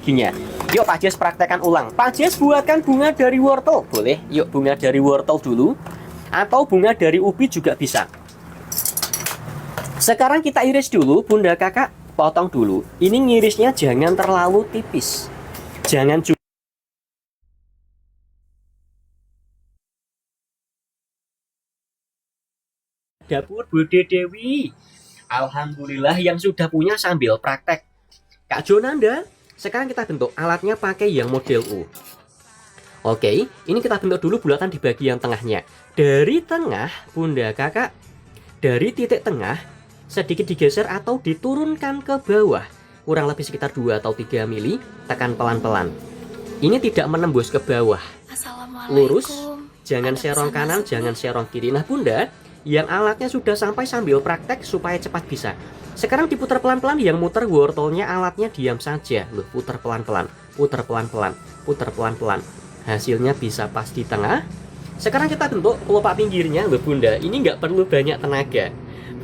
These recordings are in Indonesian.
Ginya. Yuk Pak Jes praktekkan ulang. Pak Jes buatkan bunga dari wortel. Boleh. Yuk bunga dari wortel dulu. Atau bunga dari ubi juga bisa. Sekarang kita iris dulu. Bunda kakak potong dulu. Ini ngirisnya jangan terlalu tipis. Jangan juga dapur Bude Dewi. Alhamdulillah yang sudah punya sambil praktek. Kak Jonanda, sekarang kita bentuk alatnya pakai yang model U. Oke, ini kita bentuk dulu bulatan di bagian tengahnya. Dari tengah, Bunda kakak, dari titik tengah, sedikit digeser atau diturunkan ke bawah. Kurang lebih sekitar 2 atau 3 mili, tekan pelan-pelan. Ini tidak menembus ke bawah. Lurus, jangan serong kanan, jangan serong kiri. Nah Bunda, yang alatnya sudah sampai sambil praktek supaya cepat bisa. Sekarang diputar pelan-pelan, yang muter wortelnya alatnya diam saja. Loh, putar pelan-pelan, putar pelan-pelan, putar pelan-pelan. Hasilnya bisa pas di tengah. Sekarang kita bentuk kelopak pinggirnya. Loh Bunda, ini nggak perlu banyak tenaga.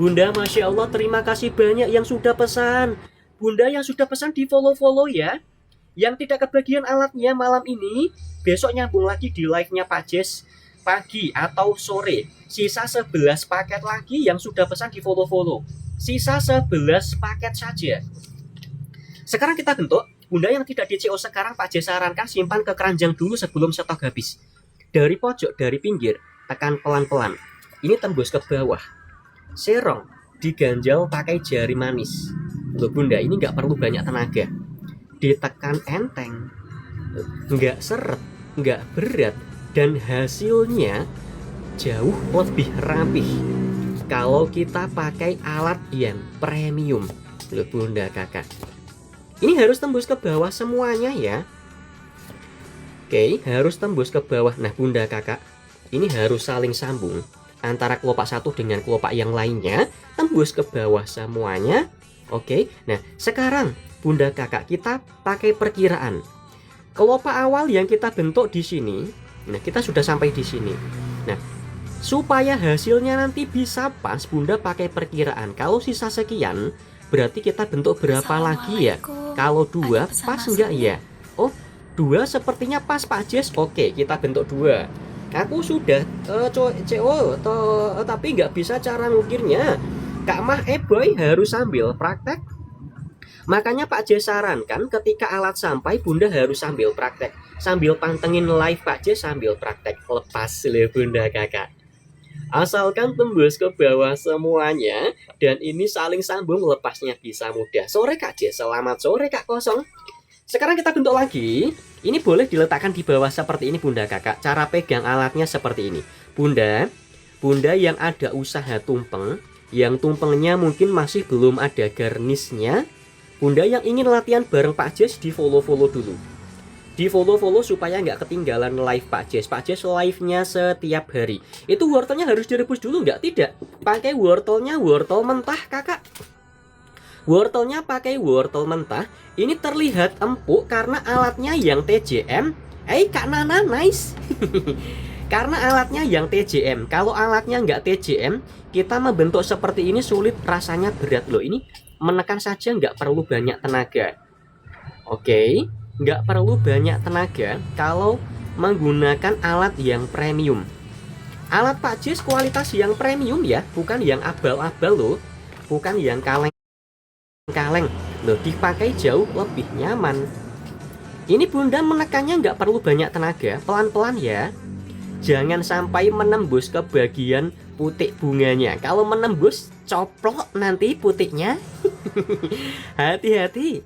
Bunda, Masya Allah, terima kasih banyak yang sudah pesan. Bunda yang sudah pesan di follow-follow ya. Yang tidak kebagian alatnya malam ini, besok nyambung lagi di live-nya Pak Jes pagi atau sore. Sisa 11 paket lagi yang sudah pesan di follow-follow. Sisa 11 paket saja. Sekarang kita bentuk. Bunda yang tidak di CO sekarang Pak Jes sarankan simpan ke keranjang dulu sebelum stok habis. Dari pojok, dari pinggir, tekan pelan-pelan. Ini tembus ke bawah. Serong, diganjal pakai jari manis. Loh Bunda, ini nggak perlu banyak tenaga. Ditekan enteng, nggak seret, nggak berat, dan hasilnya jauh lebih rapih kalau kita pakai alat yang premium. Loh Bunda kakak, ini harus tembus ke bawah semuanya ya. Oke, harus tembus ke bawah. Nah Bunda kakak, ini harus saling sambung antara kelopak satu dengan kelopak yang lainnya, tembus ke bawah semuanya. Oke, nah sekarang Bunda kakak kita pakai perkiraan. Kelopak awal yang kita bentuk di sini, nah kita sudah sampai di sini. Nah, supaya hasilnya nanti bisa pas, Bunda pakai perkiraan. Kalau sisa sekian, berarti kita bentuk berapa lagi ya? Kalau 2 pas enggak ya? Oh, 2 sepertinya pas Pak Jes. Oke, kita bentuk 2. Aku sudah tapi nggak bisa cara ngukirnya. Kak Mah Boy harus sambil praktek. Makanya Pak Jes sarankan ketika alat sampai, Bunda harus sambil praktek. Sambil pantengin live Pak Jes sambil praktek. Lepas le Bunda kakak. Asalkan tembus ke bawah semuanya, dan ini saling sambung, lepasnya bisa mudah. Sore Kak Jes, selamat sore Kak Kosong. Sekarang kita bentuk lagi. Ini boleh diletakkan di bawah seperti ini Bunda kakak. Cara pegang alatnya seperti ini. Bunda yang ada usaha tumpeng, yang tumpengnya mungkin masih belum ada garnisnya, Bunda yang ingin latihan bareng Pak Jes, di follow-follow dulu. Di follow-follow supaya nggak ketinggalan live Pak Jes. Pak Jes live-nya setiap hari. Itu wortelnya harus direbus dulu nggak? Tidak. Pakai wortelnya wortel mentah kakak. Wortelnya pakai wortel mentah. Ini terlihat empuk karena alatnya yang TJM. Kak Nana nice. Karena alatnya yang TJM. Kalau alatnya nggak TJM, kita membentuk seperti ini sulit, rasanya berat loh. Ini menekan saja nggak perlu banyak tenaga. Oke, nggak perlu banyak tenaga kalau menggunakan alat yang premium. Alat Pak Jes kualitas yang premium ya, bukan yang abal-abal loh, bukan yang kaleng-kaleng loh, dipakai jauh lebih nyaman. Ini Bunda menekannya nggak perlu banyak tenaga, pelan-pelan ya. Jangan sampai menembus ke bagian putik bunganya. Kalau menembus, coplok nanti putiknya. Hati-hati.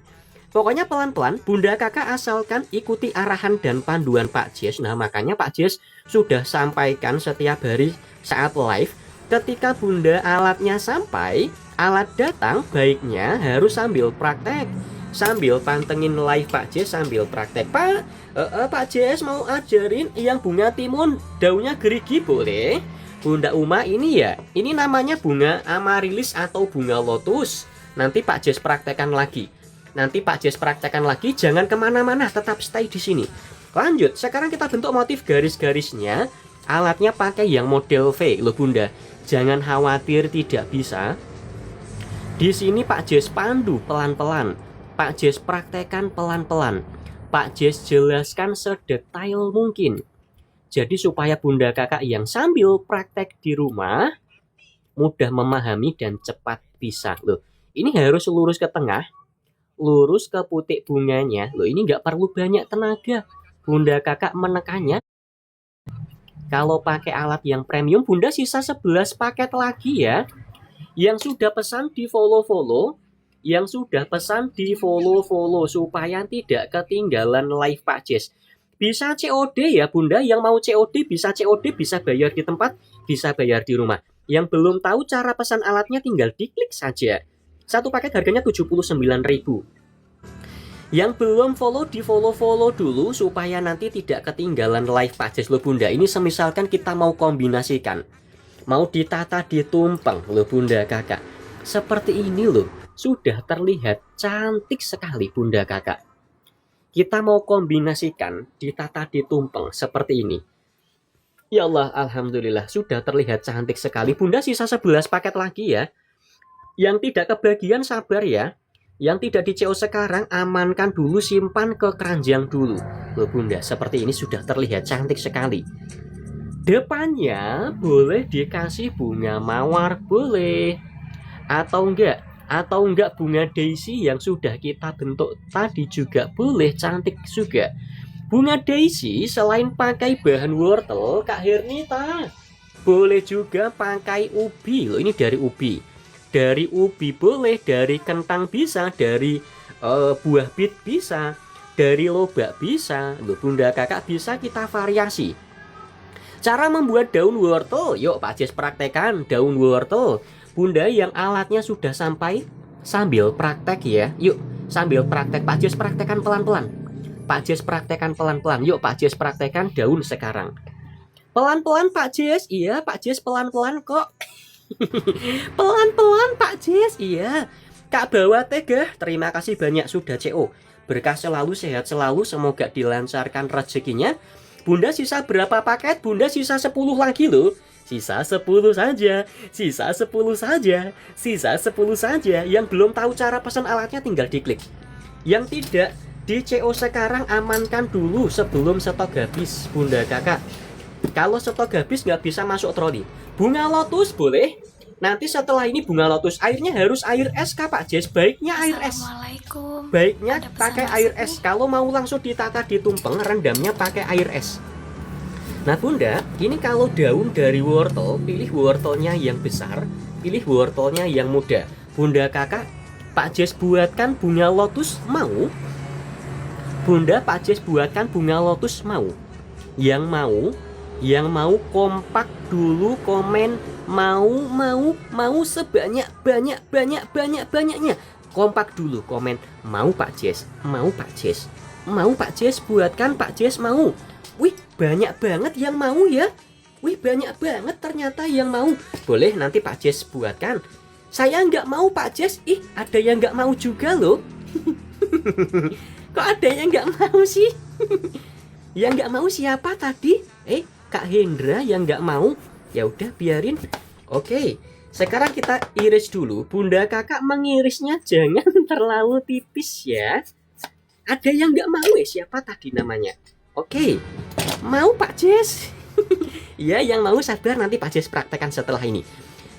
Pokoknya pelan-pelan, Bunda kakak asalkan ikuti arahan dan panduan Pak Jes. Nah makanya Pak Jes sudah sampaikan setiap hari saat live, ketika Bunda alatnya sampai, alat datang, baiknya harus sambil praktek. Sambil pantengin live Pak Jes sambil praktek. Pak Jes mau ajarin yang bunga timun daunnya gerigi boleh? Bunda Uma ini ya, ini namanya bunga amarilis atau bunga lotus. Nanti Pak Jes praktekkan lagi. Jangan kemana-mana, tetap stay di sini. Lanjut, sekarang kita bentuk motif garis-garisnya. Alatnya pakai yang model V loh Bunda. Jangan khawatir tidak bisa. Di sini Pak Jes pandu pelan-pelan. Pak Jes praktekkan pelan-pelan. Pak Jes jelaskan sedetail mungkin. Jadi supaya bunda kakak yang sambil praktek di rumah mudah memahami dan cepat bisa. Loh, ini harus lurus ke tengah, lurus ke putik bunganya. Loh, ini nggak perlu banyak tenaga. Bunda kakak menekannya. Kalau pakai alat yang premium, bunda sisa 11 paket lagi ya. Yang sudah pesan di follow-follow. Yang sudah pesan di follow-follow supaya tidak ketinggalan live Pak Jes. Bisa COD ya bunda, yang mau COD bisa COD, bisa bayar di tempat, bisa bayar di rumah. Yang belum tahu cara pesan alatnya tinggal diklik saja. Satu paket harganya 79.000. Yang belum follow di follow-follow dulu supaya nanti tidak ketinggalan live Pak Jes loh bunda. Ini semisalkan kita mau kombinasikan, mau ditata ditumpeng loh bunda kakak. Seperti ini loh. Sudah terlihat cantik sekali bunda kakak. Kita mau kombinasikan ditata ditumpeng seperti ini. Ya Allah, alhamdulillah sudah terlihat cantik sekali. Bunda sisa 11 paket lagi ya. Yang tidak kebagian sabar ya. Yang tidak di CO sekarang amankan dulu, simpan ke keranjang dulu. Loh bunda, seperti ini sudah terlihat cantik sekali. Depannya boleh dikasih bunga mawar, boleh. Atau enggak bunga daisy yang sudah kita bentuk tadi juga boleh, cantik juga. Bunga daisy selain pakai bahan wortel Kak Hernita, boleh juga pakai ubi. Loh, ini dari ubi. Dari ubi boleh, dari kentang bisa, dari buah bit bisa, dari lobak bisa. Loh bunda kakak, bisa kita variasi. Cara membuat daun wortel, yuk Pak Jes praktekan daun wortel. Bunda yang alatnya sudah sampai sambil praktek ya. Yuk sambil praktek. Pak Jes praktekan pelan-pelan. Pak Jes praktekan pelan-pelan. Yuk Pak Jes praktekan daun sekarang. Pelan-pelan Pak Jes. Iya Pak Jes pelan-pelan kok. Pelan-pelan Pak Jes. Iya. Kak bawa tega. Terima kasih banyak sudah CO. Berkah selalu, sehat selalu. Semoga dilancarkan rezekinya. Bunda sisa berapa paket? Bunda sisa 10 lagi loh. Sisa 10 saja, sisa 10 saja, sisa 10 saja. Yang belum tahu cara pesan alatnya tinggal diklik. Yang tidak di CO sekarang amankan dulu sebelum stok habis bunda kakak. Kalau stok habis nggak bisa masuk troli. Bunga lotus boleh. Nanti setelah ini bunga lotus airnya harus air es Kak Pak Jes. Baiknya air es. Baiknya pakai air es. Kalau mau langsung ditata ditumpeng, rendamnya pakai air es. Nah bunda, ini kalau daun dari wortel, pilih wortelnya yang besar, pilih wortelnya yang muda. Bunda kakak, Pak Jes buatkan bunga lotus mau? Bunda, Pak Jes buatkan bunga lotus mau? Yang mau kompak dulu komen mau sebanyak-banyaknya. Kompak dulu komen mau Pak Jes, mau Pak Jes, mau Pak Jes buatkan Pak Jes mau. Wih, banyak banget yang mau ya. Wih, banyak banget ternyata yang mau. Boleh nanti Pak Jes buatkan. Saya nggak mau Pak Jes. Ih, ada yang nggak mau juga loh. Kok ada yang nggak mau sih? Yang nggak mau siapa tadi? Kak Hendra yang nggak mau. Ya udah biarin. Oke, sekarang kita iris dulu. Bunda kakak mengirisnya jangan terlalu tipis ya. Ada yang nggak mau ya, siapa tadi namanya? Oke, mau Pak Jes? Ya, yang mau sabar nanti Pak Jes praktekkan setelah ini.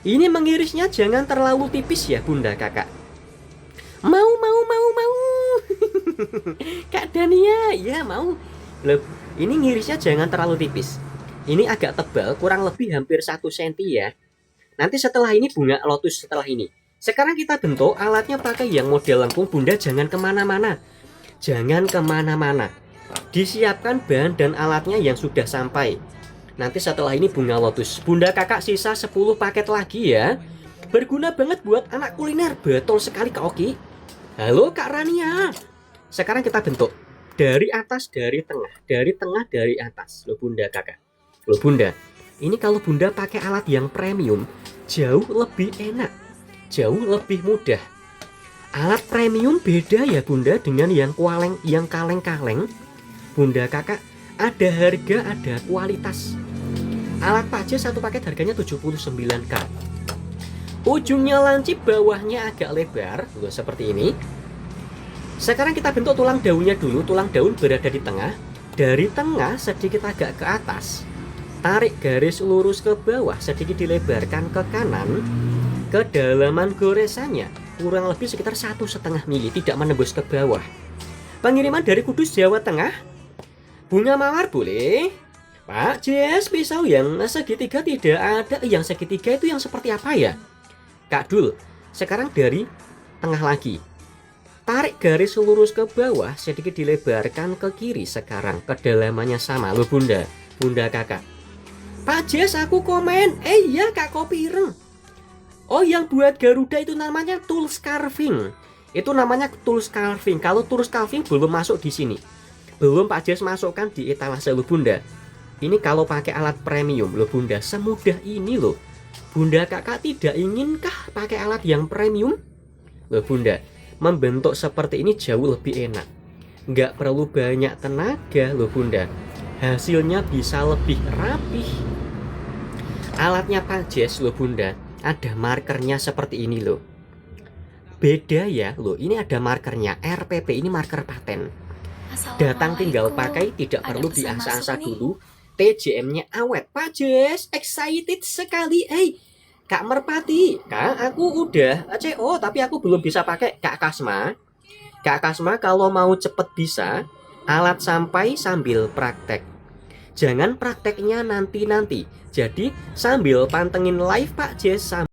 Ini mengirisnya jangan terlalu tipis ya bunda kakak. Mau. Kak Dania, ya mau. Loh, ini ngirisnya jangan terlalu tipis. Ini agak tebal, kurang lebih hampir 1 cm ya. Nanti setelah ini bunga lotus setelah ini. Sekarang kita bentuk alatnya pakai yang model lengkung. Bunda jangan kemana-mana. Jangan kemana-mana. Disiapkan bahan dan alatnya yang sudah sampai. Nanti setelah ini bunga lotus. Bunda kakak sisa 10 paket lagi ya. Berguna banget buat anak kuliner. Betul sekali Kak Oki. Halo Kak Rania. Sekarang kita bentuk dari atas, dari tengah, dari atas. Loh bunda kakak. Loh bunda, ini kalau bunda pakai alat yang premium jauh lebih enak, jauh lebih mudah. Alat premium beda ya bunda dengan yang kaleng-kaleng. Bunda kakak, ada harga, ada kualitas. Alat Pak Jes satu paket harganya 79.000. Ujungnya lancip, bawahnya agak lebar, loh seperti ini. Sekarang kita bentuk tulang daunnya dulu. Tulang daun berada di tengah. Dari tengah sedikit agak ke atas. Tarik garis lurus ke bawah, sedikit dilebarkan ke kanan. Kedalaman goresannya kurang lebih sekitar 1,5 mili, tidak menembus ke bawah. Pengiriman dari Kudus, Jawa Tengah. Bunga mawar boleh. Pak Jess, pisau yang segitiga tidak ada. Yang segitiga itu yang seperti apa ya? Kak Dul, sekarang dari tengah lagi. Tarik garis lurus ke bawah, sedikit dilebarkan ke kiri sekarang. Kedalamannya sama loh bunda. Bunda kakak. Pak Jess, aku komen. Iya Kak Kopireng. Oh, yang buat Garuda itu namanya tools carving. Itu namanya tools carving. Kalau tools carving belum masuk di sini. Belum Pak Jess masukkan di etalase loh bunda. Ini kalau pakai alat premium loh bunda. Semudah ini loh. Bunda kakak tidak inginkah pakai alat yang premium? Loh bunda, membentuk seperti ini jauh lebih enak. Nggak perlu banyak tenaga loh bunda. Hasilnya bisa lebih rapih. Alatnya Pak Jess loh bunda, ada markernya seperti ini loh. Beda ya loh, ini ada markernya RPP, ini marker paten. Datang tinggal pakai, tidak perlu diasah-asah dulu. TJM-nya awet. Pak Jess, excited sekali. Kak Merpati, Kak, aku udah CO, tapi aku belum bisa pakai. Kak Kasma, kalau mau cepet bisa, alat sampai sambil praktek. Jangan prakteknya nanti-nanti. Jadi sambil pantengin live Pak Jess.